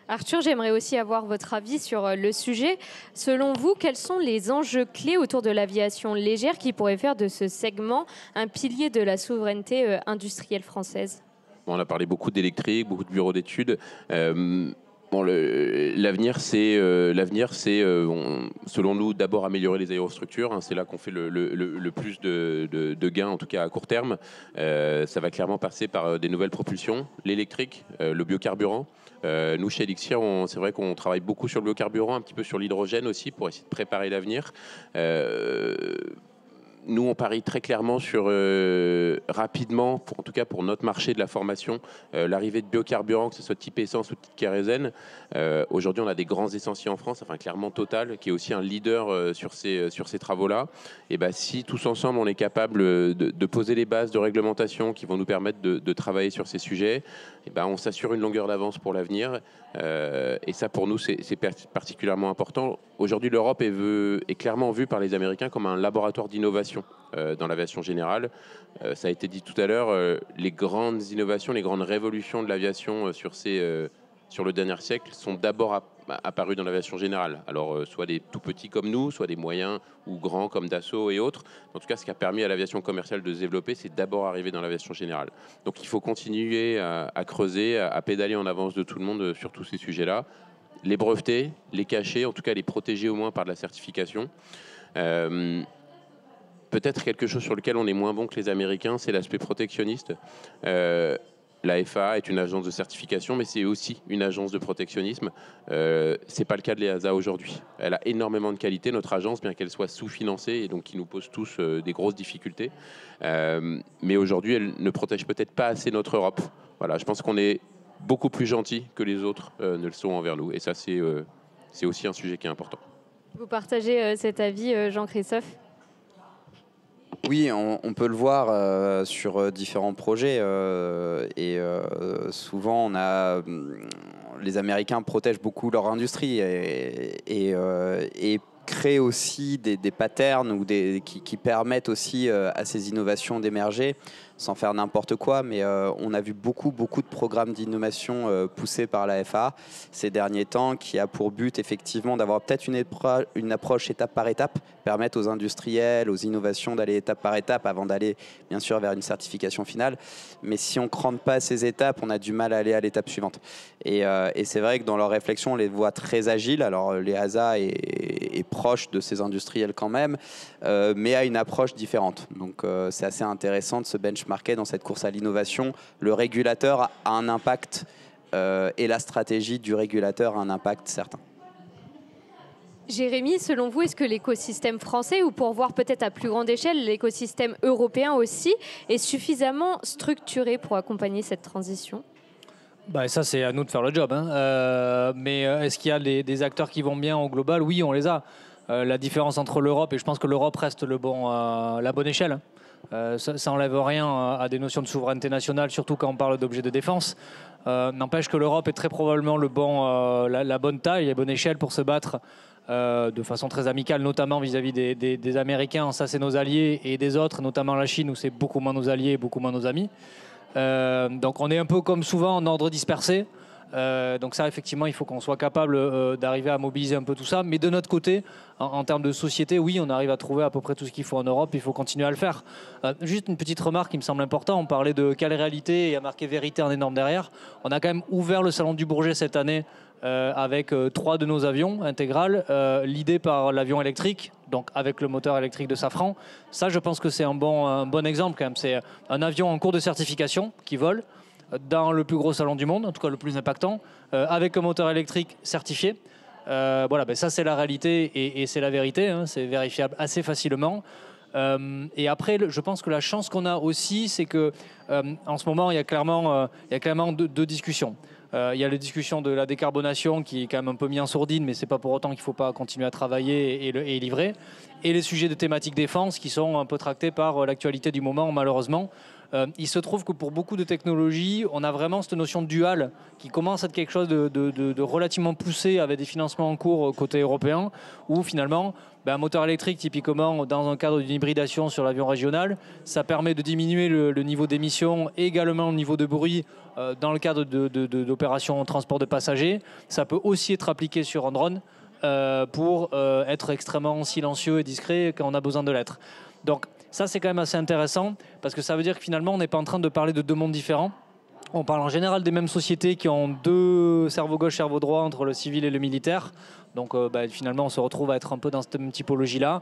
Arthur, j'aimerais aussi avoir votre avis sur le sujet. Selon vous, quels sont les enjeux clés autour de l'aviation légère qui pourraient faire de ce segment un pilier de la souveraineté industrielle française ? On a parlé beaucoup d'électrique, beaucoup de bureaux d'études. Bon, l'avenir, c'est, selon nous, d'abord améliorer les aérostructures. Hein, c'est là qu'on fait le plus de gains, en tout cas à court terme. Ça va clairement passer par des nouvelles propulsions, l'électrique, le biocarburant. Nous, chez Elixir, c'est vrai qu'on travaille beaucoup sur le biocarburant, un petit peu sur l'hydrogène aussi, pour essayer de préparer l'avenir. Nous, on parie très clairement sur, rapidement, en tout cas pour notre marché de la formation, l'arrivée de biocarburants, que ce soit type essence ou type kérosène. Aujourd'hui, on a des grands essenciers en France, enfin clairement Total, qui est aussi un leader sur ces travaux-là. Et ben, si tous ensemble, on est capable de poser les bases de réglementation qui vont nous permettre de travailler sur ces sujets, et ben, on s'assure une longueur d'avance pour l'avenir. Et ça, pour nous, c'est particulièrement important. Aujourd'hui, l'Europe est clairement vue par les Américains comme un laboratoire d'innovation dans l'aviation générale. Ça a été dit tout à l'heure, les grandes innovations, les grandes révolutions de l'aviation sur le dernier siècle sont d'abord apparues dans l'aviation générale. Alors, soit des tout petits comme nous, soit des moyens ou grands comme Dassault et autres. En tout cas, ce qui a permis à l'aviation commerciale de se développer, c'est d'abord arrivé dans l'aviation générale. Donc, il faut continuer à creuser, à pédaler en avance de tout le monde sur tous ces sujets-là. Les breveter, les cacher, en tout cas les protéger au moins par de la certification. Peut-être quelque chose sur lequel on est moins bon que les Américains, c'est l'aspect protectionniste. La FAA est une agence de certification, mais c'est aussi une agence de protectionnisme. C'est pas le cas de l'EASA aujourd'hui. Elle a énormément de qualité, notre agence, bien qu'elle soit sous-financée et donc qui nous pose tous des grosses difficultés. Mais aujourd'hui, elle ne protège peut-être pas assez notre Europe. Voilà, je pense qu'on est beaucoup plus gentil que les autres ne le sont envers nous. Et ça, c'est aussi un sujet qui est important. Vous partagez cet avis, Jean-Christophe ? Oui, on peut le voir sur différents projets. Souvent, les Américains protègent beaucoup leur industrie et créent aussi des patterns ou qui permettent aussi à ces innovations d'émerger, sans faire n'importe quoi, mais on a vu beaucoup de programmes d'innovation poussés par la FAA ces derniers temps, qui a pour but effectivement d'avoir peut-être une approche étape par étape, permettre aux industriels, aux innovations d'aller étape par étape avant d'aller bien sûr vers une certification finale. Mais si on ne crante pas ces étapes, on a du mal à aller à l'étape suivante. Et c'est vrai que dans leur réflexion, on les voit très agiles. Alors l'EASA est proche de ces industriels quand même, mais a une approche différente. Donc c'est assez intéressant de se benchmarker dans cette course à l'innovation. Le régulateur a un impact et la stratégie du régulateur a un impact certain. Jérémy, selon vous, est-ce que l'écosystème français, ou pour voir peut-être à plus grande échelle, l'écosystème européen aussi, est suffisamment structuré pour accompagner cette transition ? Ça, c'est à nous de faire le job. Mais est-ce qu'il y a des acteurs qui vont bien au global ? Oui, on les a. La différence entre l'Europe, et je pense que l'Europe reste la bonne échelle. Ça n'enlève rien à des notions de souveraineté nationale, surtout quand on parle d'objets de défense. N'empêche que l'Europe est très probablement la bonne taille, la bonne échelle pour se battre de façon très amicale, notamment vis-à-vis des Américains. Ça, c'est nos alliés, et des autres, notamment la Chine, où c'est beaucoup moins nos alliés et beaucoup moins nos amis. Donc on est un peu comme souvent en ordre dispersé. Donc ça, effectivement, il faut qu'on soit capable d'arriver à mobiliser un peu tout ça. Mais de notre côté, en termes de société, oui, on arrive à trouver à peu près tout ce qu'il faut en Europe. Il faut continuer à le faire. Juste une petite remarque qui me semble importante. On parlait de quelle réalité, et il y a marqué vérité en énorme derrière. On a quand même ouvert le Salon du Bourget cette année avec 3 de nos avions intégral, l'idée par l'avion électrique, donc avec le moteur électrique de Safran. Ça, je pense que c'est un bon exemple quand même. C'est un avion en cours de certification qui vole dans le plus gros salon du monde, en tout cas le plus impactant, avec un moteur électrique certifié. Ça c'est la réalité et c'est la vérité, c'est vérifiable assez facilement. Et après, je pense que la chance qu'on a aussi, c'est que en ce moment, il y a clairement deux discussions. Il y a la discussion de la décarbonation qui est quand même un peu mis en sourdine, mais c'est pas pour autant qu'il ne faut pas continuer à travailler et livrer. Et les sujets de thématique défense qui sont un peu tractés par l'actualité du moment, malheureusement. Il se trouve que pour beaucoup de technologies, on a vraiment cette notion de dual qui commence à être quelque chose de relativement poussé avec des financements en cours côté européen, où finalement, un moteur électrique, typiquement dans un cadre d'une hybridation sur l'avion régional, ça permet de diminuer le niveau d'émission et également le niveau de bruit dans le cadre d'opérations transport de passagers. Ça peut aussi être appliqué sur un drone pour être extrêmement silencieux et discret quand on a besoin de l'être. Donc ça, c'est quand même assez intéressant parce que ça veut dire que finalement, on n'est pas en train de parler de deux mondes différents. On parle en général des mêmes sociétés qui ont deux cerveaux gauche, cerveau droit entre le civil et le militaire. Donc finalement, on se retrouve à être un peu dans cette même typologie-là.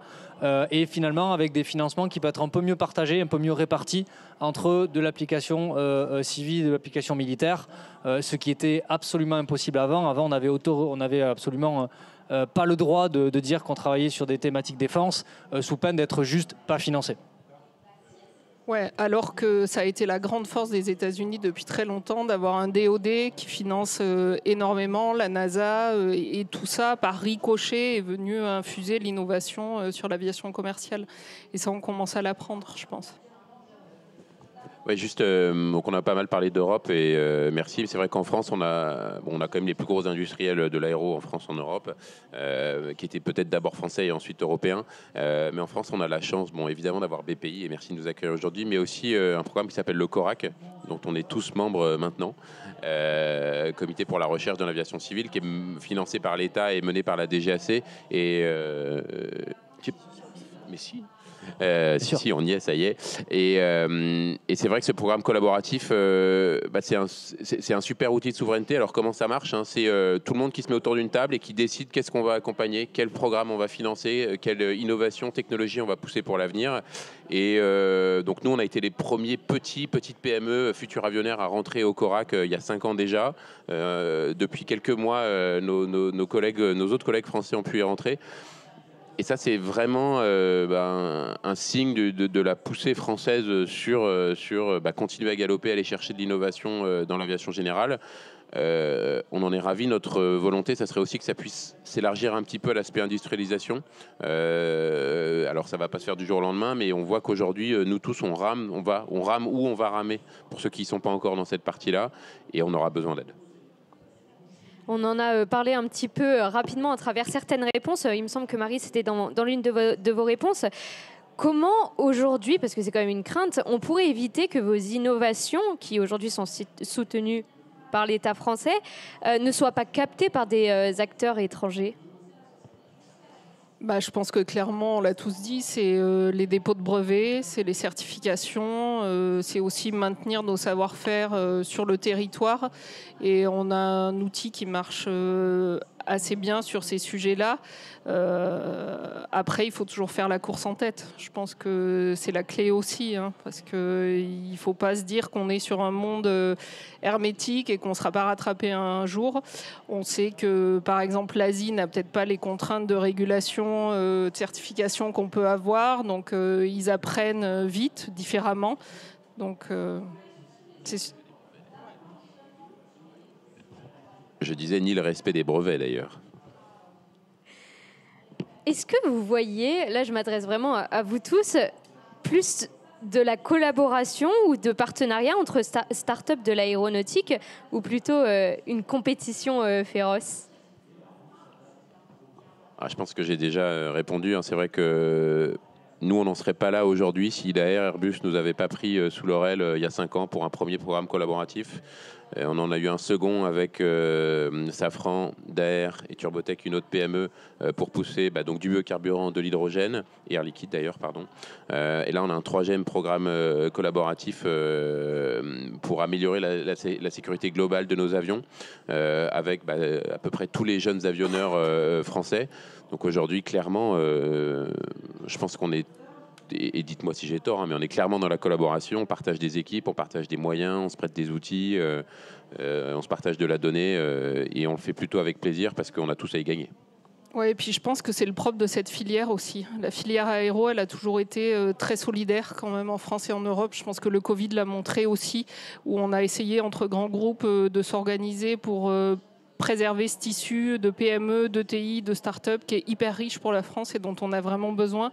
Et finalement, avec des financements qui peuvent être un peu mieux partagés, un peu mieux répartis entre de l'application civile et de l'application militaire, ce qui était absolument impossible avant. Avant, on avait absolument pas le droit de dire qu'on travaillait sur des thématiques défense sous peine d'être juste pas financé. Ouais, alors que ça a été la grande force des États-Unis depuis très longtemps d'avoir un DoD qui finance énormément la NASA et tout ça par ricochet est venu infuser l'innovation sur l'aviation commerciale. Et ça, on commence à l'apprendre, je pense. Ouais, juste, donc on a pas mal parlé d'Europe et merci. C'est vrai qu'en France, on a quand même les plus gros industriels de l'aéro en France, en Europe, qui étaient peut-être d'abord français et ensuite européens. Mais en France, on a la chance, évidemment, d'avoir BPI et merci de nous accueillir aujourd'hui, mais aussi un programme qui s'appelle le CORAC, dont on est tous membres maintenant, Comité pour la recherche dans l'aviation civile, qui est financé par l'État et mené par la DGAC. Mais si. Si, on y est, ça y est. Et c'est vrai que ce programme collaboratif, c'est un super outil de souveraineté. Alors comment ça marche, hein? C'est tout le monde qui se met autour d'une table et qui décide qu'est-ce qu'on va accompagner, quel programme on va financer, quelle innovation, technologie on va pousser pour l'avenir. Et donc nous, on a été les premiers petites PME futurs avionnaires à rentrer au CORAC il y a 5 ans déjà. Depuis quelques mois, nos autres collègues français ont pu y rentrer. Et ça, c'est vraiment un signe de la poussée française sur continuer à galoper, aller chercher de l'innovation dans l'aviation générale. On en est ravis. Notre volonté, ça serait aussi que ça puisse s'élargir un petit peu à l'aspect industrialisation. Alors, ça ne va pas se faire du jour au lendemain, mais on voit qu'aujourd'hui, nous tous, on rame ou on va ramer, pour ceux qui ne sont pas encore dans cette partie-là, et on aura besoin d'aide. On en a parlé un petit peu rapidement à travers certaines réponses. Il me semble que Marie, c'était dans l'une de vos réponses. Comment aujourd'hui, parce que c'est quand même une crainte, on pourrait éviter que vos innovations, qui aujourd'hui sont soutenues par l'État français, ne soient pas captées par des acteurs étrangers ? Je pense que clairement, on l'a tous dit, c'est les dépôts de brevets, c'est les certifications, c'est aussi maintenir nos savoir-faire sur le territoire. Et on a un outil qui marche assez bien sur ces sujets-là. Après, il faut toujours faire la course en tête. Je pense que c'est la clé aussi, hein, parce qu'il ne faut pas se dire qu'on est sur un monde hermétique et qu'on ne sera pas rattrapé un jour. On sait que, par exemple, l'Asie n'a peut-être pas les contraintes de régulation, de certification qu'on peut avoir, donc ils apprennent vite, différemment. Donc, Je disais ni le respect des brevets, d'ailleurs. Est-ce que vous voyez, là je m'adresse vraiment à vous tous, plus de la collaboration ou de partenariat entre start-up de l'aéronautique ou plutôt une compétition féroce ? Je pense que j'ai déjà répondu. C'est vrai que nous, on n'en serait pas là aujourd'hui si Daher, Airbus ne nous avait pas pris sous leur aile il y a 5 ans pour un premier programme collaboratif. On en a eu un second avec Safran, Daher et Turbotech, une autre PME, pour pousser donc du biocarburant, de l'hydrogène, et Air Liquide d'ailleurs, pardon. Et là, on a un 3e programme collaboratif pour améliorer la sécurité globale de nos avions, avec à peu près tous les jeunes avionneurs français. Donc aujourd'hui, clairement, je pense qu'on est, et dites-moi si j'ai tort, hein, mais on est clairement dans la collaboration, on partage des équipes, on partage des moyens, on se prête des outils, on se partage de la donnée, et on le fait plutôt avec plaisir parce qu'on a tous à y gagner. Oui, et puis je pense que c'est le propre de cette filière aussi. La filière aéro, elle a toujours été très solidaire quand même en France et en Europe. Je pense que le Covid l'a montré aussi, où on a essayé entre grands groupes de s'organiser pour préserver ce tissu de PME, de TI, de start-up qui est hyper riche pour la France et dont on a vraiment besoin.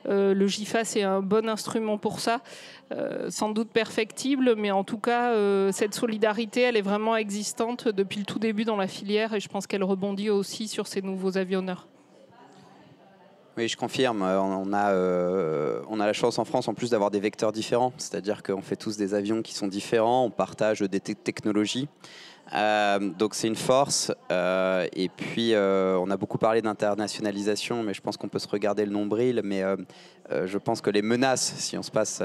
Le GIFAS est un bon instrument pour ça, sans doute perfectible, mais en tout cas, cette solidarité, elle est vraiment existante depuis le tout début dans la filière et je pense qu'elle rebondit aussi sur ces nouveaux avionneurs. Oui, je confirme. On a la chance en France en plus d'avoir des vecteurs différents, c'est-à-dire qu'on fait tous des avions qui sont différents, on partage des technologies. Donc c'est une force. Et puis on a beaucoup parlé d'internationalisation, mais je pense qu'on peut se regarder le nombril. Mais je pense que les menaces, si on se passe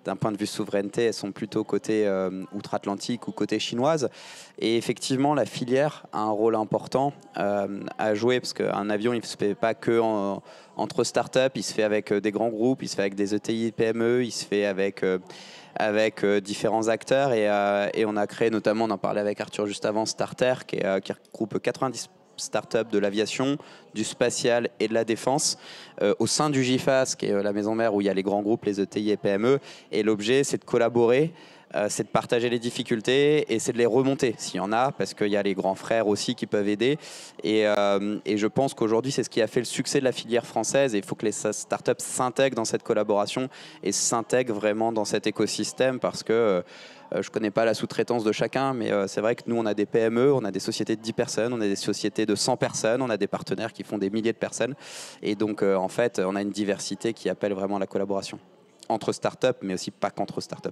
d'un point de vue souveraineté, elles sont plutôt côté outre-Atlantique ou côté chinoise. Et effectivement, la filière a un rôle important à jouer, parce qu'un avion, il ne se fait pas que entre startups, il se fait avec des grands groupes, il se fait avec des ETI, PME, il se fait avec différents acteurs. Et on a créé notamment, on en parlait avec Arthur juste avant, Starter, qui regroupe 90 startups de l'aviation, du spatial et de la défense au sein du GIFAS, qui est la maison mère où il y a les grands groupes, les ETI et PME. Et l'objet, c'est de collaborer, c'est de partager les difficultés et c'est de les remonter s'il y en a, parce qu'il y a les grands frères aussi qui peuvent aider. Et je pense qu'aujourd'hui, c'est ce qui a fait le succès de la filière française. Et il faut que les startups s'intègrent dans cette collaboration et s'intègrent vraiment dans cet écosystème, parce que je ne connais pas la sous-traitance de chacun, mais c'est vrai que nous, on a des PME, on a des sociétés de 10 personnes, on a des sociétés de 100 personnes, on a des partenaires qui font des milliers de personnes. Et donc, en fait, on a une diversité qui appelle vraiment la collaboration entre startups, mais aussi pas qu'entre startups.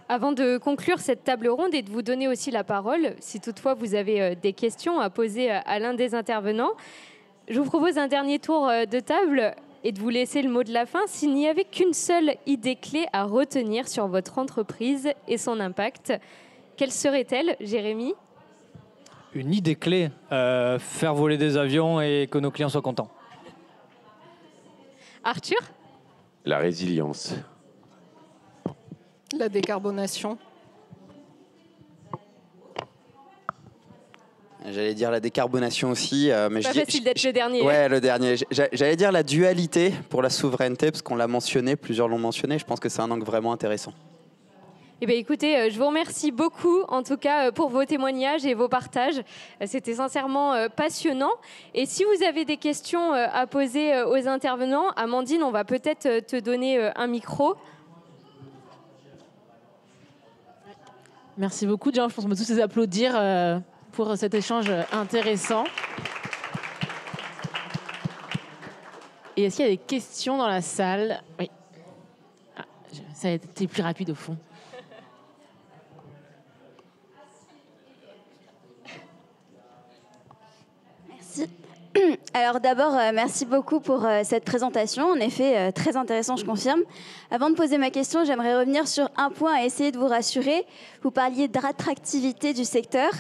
Avant de conclure cette table ronde et de vous donner aussi la parole, si toutefois vous avez des questions à poser à l'un des intervenants, je vous propose un dernier tour de table et de vous laisser le mot de la fin. S'il n'y avait qu'une seule idée clé à retenir sur votre entreprise et son impact, quelle serait-elle, Jérémy ? Une idée clé, faire voler des avions et que nos clients soient contents. Arthur ? La résilience. La décarbonation. J'allais dire la décarbonation aussi. Mais pas facile d'être le dernier. Ouais, le dernier. J'allais dire la dualité pour la souveraineté, parce qu'on l'a mentionné, plusieurs l'ont mentionné. Je pense que c'est un angle vraiment intéressant. Eh bien, écoutez, je vous remercie beaucoup, en tout cas, pour vos témoignages et vos partages. C'était sincèrement passionnant. Et si vous avez des questions à poser aux intervenants, Amandine, on va peut-être te donner un micro. Merci beaucoup, Jean. Je pense qu'on peut tous les applaudir pour cet échange intéressant. Et est-ce qu'il y a des questions dans la salle ? Oui. Ah, ça a été plus rapide au fond. Merci. Alors d'abord, merci beaucoup pour cette présentation. En effet, très intéressant, je confirme. Avant de poser ma question, j'aimerais revenir sur un point et essayer de vous rassurer. Vous parliez d'attractivité du secteur.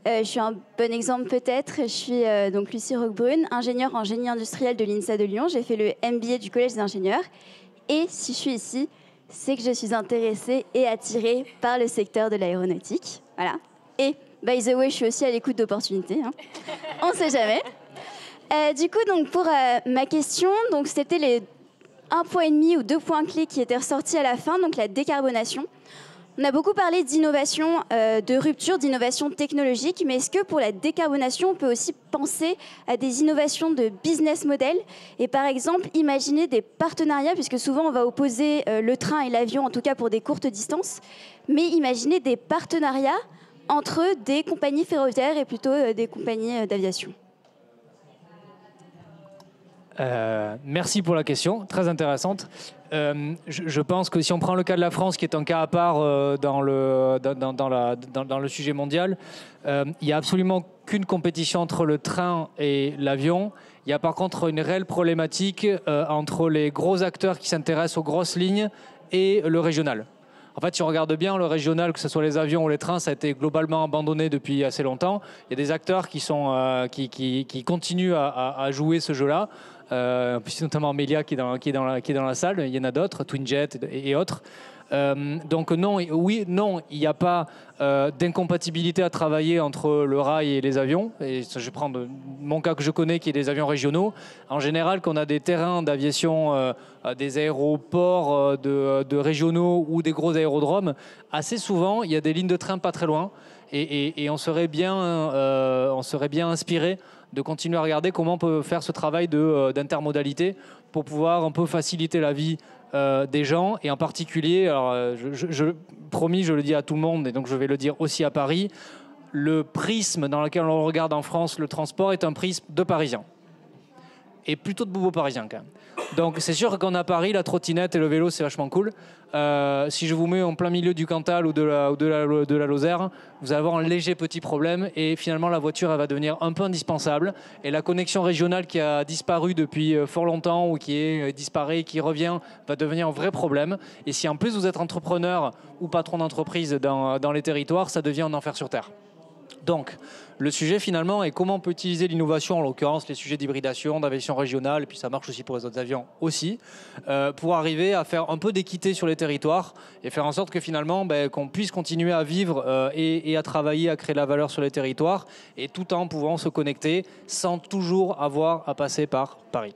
Je suis un bon exemple peut-être. Je suis donc Lucie Roquebrune, ingénieure en génie industriel de l'INSA de Lyon. J'ai fait le MBA du Collège des ingénieurs. Et si je suis ici, c'est que je suis intéressée et attirée par le secteur de l'aéronautique. Voilà. Et, by the way, je suis aussi à l'écoute d'opportunités. Hein. On ne sait jamais. Du coup, donc, pour ma question, donc, c'était les 1,5 point ou 2 points clés qui étaient ressortis à la fin, donc la décarbonation. On a beaucoup parlé d'innovation, de rupture, d'innovation technologique, mais est-ce que pour la décarbonation, on peut aussi penser à des innovations de business model et par exemple imaginer des partenariats, puisque souvent on va opposer le train et l'avion, en tout cas pour des courtes distances, mais imaginer des partenariats entre des compagnies ferroviaires et plutôt des compagnies d'aviation. Merci pour la question, très intéressante. Je pense que si on prend le cas de la France, qui est un cas à part dans le sujet mondial, il n'y a absolument qu'une compétition entre le train et l'avion. Il y a par contre une réelle problématique entre les gros acteurs qui s'intéressent aux grosses lignes et le régional. En fait, si on regarde bien, le régional, que ce soit les avions ou les trains, ça a été globalement abandonné depuis assez longtemps. Il y a des acteurs qui continuent à jouer ce jeu-là. Notamment Amelia qui est dans la salle. Il y en a d'autres, Twinjet et autres. Donc non, oui, non, il n'y a pas d'incompatibilité à travailler entre le rail et les avions. Et ça, je prends mon cas que je connais, qui est des avions régionaux. En général, quand on a des terrains d'aviation, des aéroports de régionaux ou des gros aérodromes, assez souvent, il y a des lignes de train pas très loin. Et on serait bien inspiré de continuer à regarder comment on peut faire ce travail d'intermodalité pour pouvoir un peu faciliter la vie des gens, et en particulier, alors, promis, je le dis à tout le monde, et donc je vais le dire aussi à Paris, le prisme dans lequel on regarde en France le transport est un prisme de Parisiens, et plutôt de bobos parisiens quand même. Donc c'est sûr qu'on a Paris, la trottinette et le vélo, c'est vachement cool. Si je vous mets en plein milieu du Cantal ou de la Lozère, vous allez avoir un léger petit problème et finalement la voiture elle va devenir un peu indispensable. Et la connexion régionale qui a disparu depuis fort longtemps ou qui est disparaît et qui revient va devenir un vrai problème. Et si en plus vous êtes entrepreneur ou patron d'entreprise dans les territoires, ça devient un enfer sur terre. Donc, le sujet finalement est comment on peut utiliser l'innovation, en l'occurrence les sujets d'hybridation, d'aviation régionale, et puis ça marche aussi pour les autres avions aussi, pour arriver à faire un peu d'équité sur les territoires et faire en sorte que finalement qu'on puisse continuer à vivre et à travailler, à créer de la valeur sur les territoires, et tout en pouvant se connecter sans toujours avoir à passer par Paris.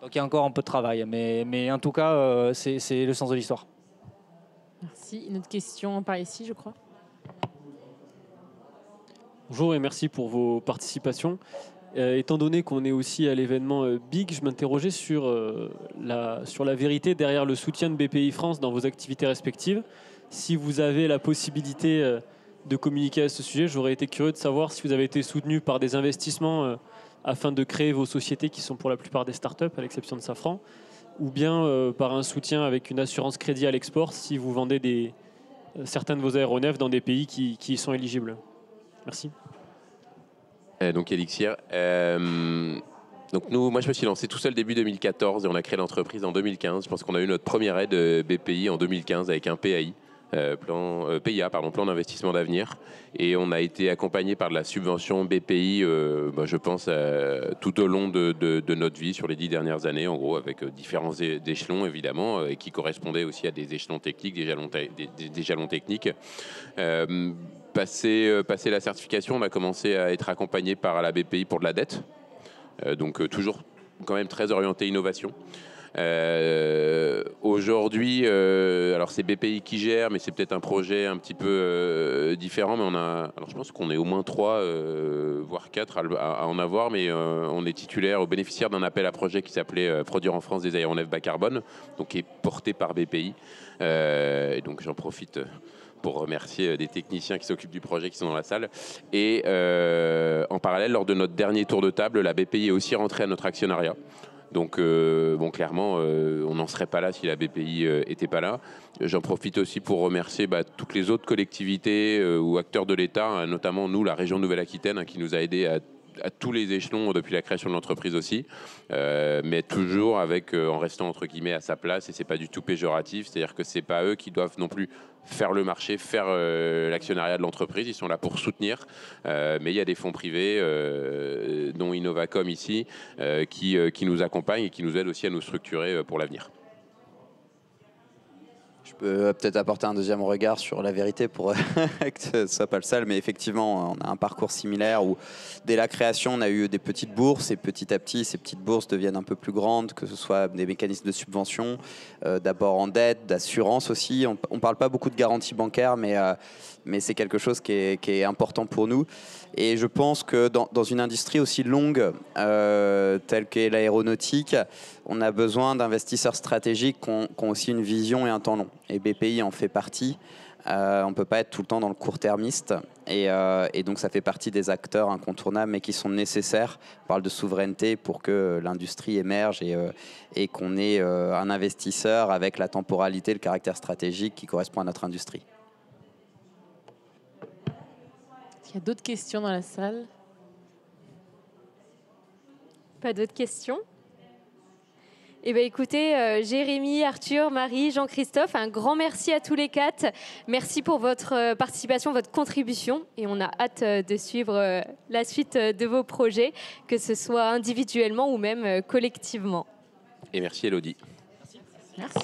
Donc il y a encore un peu de travail, mais en tout cas, c'est le sens de l'histoire. Merci. Une autre question par ici, je crois. Bonjour et merci pour vos participations. Étant donné qu'on est aussi à l'événement BIG, je m'interrogeais sur la vérité derrière le soutien de BPI France dans vos activités respectives. Si vous avez la possibilité de communiquer à ce sujet, j'aurais été curieux de savoir si vous avez été soutenu par des investissements afin de créer vos sociétés qui sont pour la plupart des startups, à l'exception de Safran, ou bien par un soutien avec une assurance crédit à l'export si vous vendez certains de vos aéronefs dans des pays qui y sont éligibles. Merci. Donc Elixir. Donc moi je me suis lancé tout seul début 2014 et on a créé l'entreprise en 2015. Je pense qu'on a eu notre première aide BPI en 2015 avec un PAI, PIA, plan d'investissement d'avenir. Et on a été accompagné par de la subvention BPI, je pense, tout au long de notre vie sur les 10 dernières années, en gros, avec différents échelons évidemment, et qui correspondaient aussi à des échelons techniques, des jalons techniques. Passé la certification, on a commencé à être accompagné par la BPI pour de la dette. Donc toujours quand même très orienté innovation. Aujourd'hui, alors c'est BPI qui gère, mais c'est peut-être un projet un petit peu différent. Mais alors je pense qu'on est au moins 3, voire 4 à en avoir, mais on est titulaire, bénéficiaire d'un appel à projet qui s'appelait Produire en France des aéronefs bas carbone, donc qui est porté par BPI. Et donc j'en profite pour remercier des techniciens qui s'occupent du projet qui sont dans la salle. Et en parallèle, lors de notre dernier tour de table, la BPI est aussi rentrée à notre actionnariat. Donc, clairement, on n'en serait pas là si la BPI n'était pas là. J'en profite aussi pour remercier toutes les autres collectivités ou acteurs de l'État, notamment nous, la région Nouvelle-Aquitaine, qui nous a aidés à tous les échelons depuis la création de l'entreprise aussi, mais toujours en restant entre guillemets à sa place, et c'est pas du tout péjoratif, c'est-à-dire que c'est pas eux qui doivent non plus faire le marché, faire l'actionnariat de l'entreprise, ils sont là pour soutenir, mais il y a des fonds privés, dont Innovacom ici, qui nous accompagnent et qui nous aident aussi à nous structurer pour l'avenir. Je peux peut-être apporter un deuxième regard sur la vérité pour que ce ne soit pas le seul, mais effectivement, on a un parcours similaire où dès la création, on a eu des petites bourses et petit à petit, ces petites bourses deviennent un peu plus grandes, que ce soit des mécanismes de subvention, d'abord en dette, d'assurance aussi. On ne parle pas beaucoup de garantie bancaire, mais c'est quelque chose qui est important pour nous. Et je pense que dans une industrie aussi longue telle qu'est l'aéronautique, on a besoin d'investisseurs stratégiques qui ont aussi une vision et un temps long. Et BPI en fait partie. On ne peut pas être tout le temps dans le court-termiste. Et donc ça fait partie des acteurs incontournables, mais qui sont nécessaires. On parle de souveraineté pour que l'industrie émerge et qu'on ait un investisseur avec la temporalité, le caractère stratégique qui correspond à notre industrie. Est-ce qu'il y a d'autres questions dans la salle? Pas d'autres questions? Eh bien, écoutez, Jérémy, Arthur, Marie, Jean-Christophe, un grand merci à tous les 4. Merci pour votre participation, votre contribution. Et on a hâte de suivre la suite de vos projets, que ce soit individuellement ou même collectivement. Et merci Elodie. Merci.